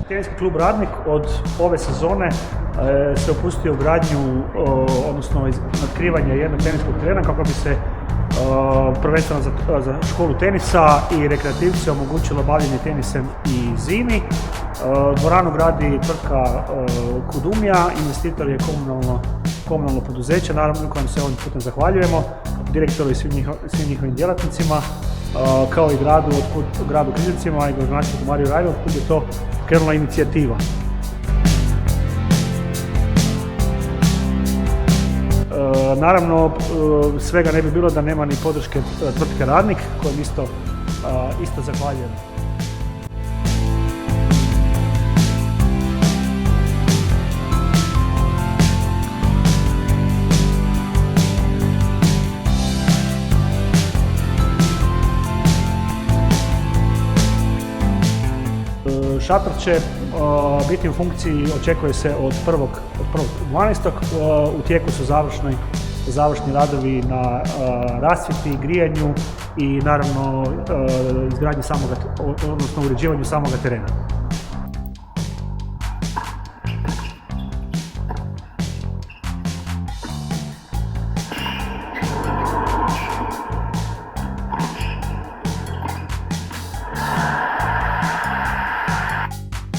Teniski klub Radnik od ove sezone se upustio u gradnju, odnosno otkrivanje jednog teniskog terena kako bi se prvenstveno za školu tenisa i rekreativce omogućilo bavljenje tenisem i zimi. Dvoranu gradi tvrtka Kudumija, investitor je komunalno poduzeće, naravno kojem se ovim putem zahvaljujemo, direktoru i svim njihovim djelatnicima, kao i gradu Križevcima i gradonačelniku Mariju Rajlu, kud je to krenula inicijativa. Naravno, svega ne bi bilo da nema ni podrške tvrtke Radnik, kojem isto zahvaljujemo. Šator će biti u funkciji, očekuje se od 1.12. U tijeku su završni radovi na rasvjeti, grijanju i naravno izgradnji odnosno uređivanju samoga terena.